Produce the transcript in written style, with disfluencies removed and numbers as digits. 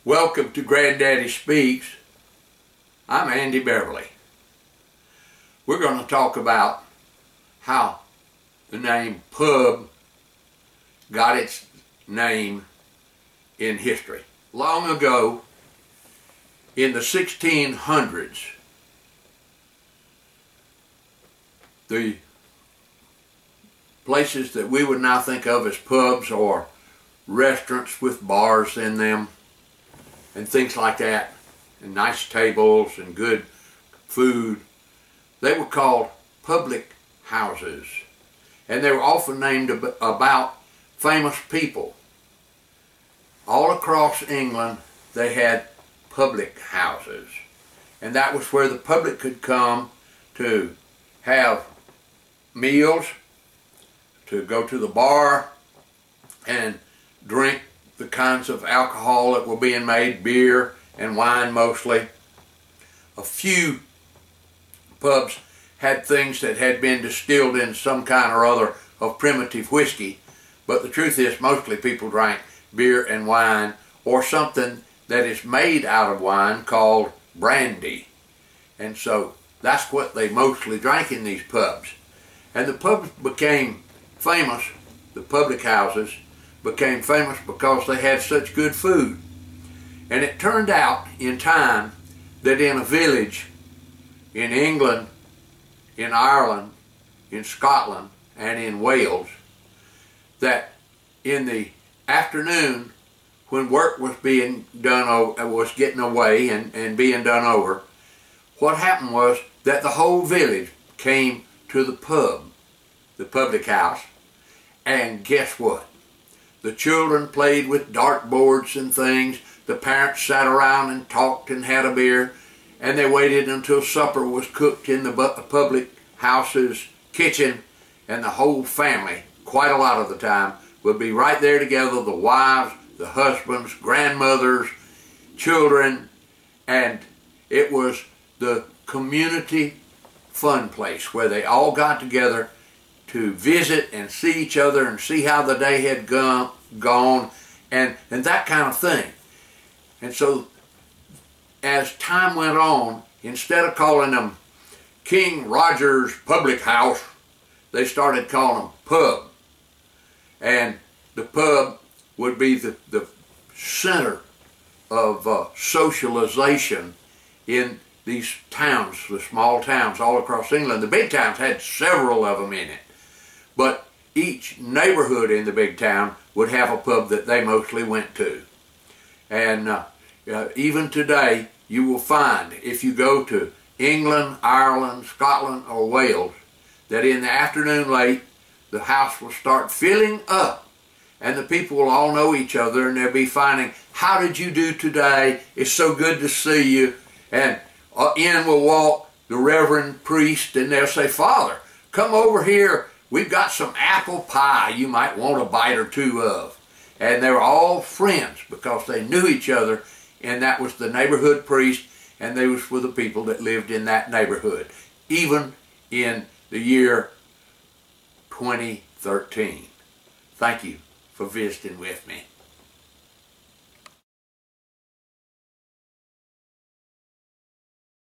Welcome to Granddaddy Speaks. I'm Andy Beverly. We're going to talk about how the name pub got its name in history. Long ago, in the 1600s, the places that we would now think of as pubs or restaurants with bars in them and things like that, and nice tables and good food, they were called public houses. And they were often named about famous people. All across England, they had public houses. And that was where the public could come to have meals, to go to the bar and drink the kinds of alcohol that were being made, beer and wine mostly. A few pubs had things that had been distilled in some kind or other of primitive whiskey, but the truth is mostly people drank beer and wine, or something that is made out of wine called brandy. And so that's what they mostly drank in these pubs. And the pubs became famous, the public houses became famous because they had such good food. And it turned out in time that in a village in England, in Ireland, in Scotland, and in Wales, that in the afternoon when work was being done, was getting away and being done over, what happened was that the whole village came to the pub, the public house, and guess what? The children played with dartboards and things, the parents sat around and talked and had a beer, and they waited until supper was cooked in the public house's kitchen, and the whole family, quite a lot of the time, would be right there together, the wives, the husbands, grandmothers, children, and it was the community fun place where they all got together to visit and see each other and see how the day had gone and that kind of thing. And so as time went on, instead of calling them King Roger's Public House, they started calling them pub. And the pub would be the center of socialization in these towns, the small towns all across England. The big towns had several of them in it, but each neighborhood in the big town would have a pub that they mostly went to. And even today, you will find, if you go to England, Ireland, Scotland, or Wales, that in the afternoon late, the house will start filling up, and the people will all know each other, and they'll be finding, how did you do today? It's so good to see you. And in will walk the reverend priest, and they'll say, Father, come over here. We've got some apple pie you might want a bite or two of. And they were all friends because they knew each other, and that was the neighborhood priest, and they was for the people that lived in that neighborhood, even in the year 2013. Thank you for visiting with me.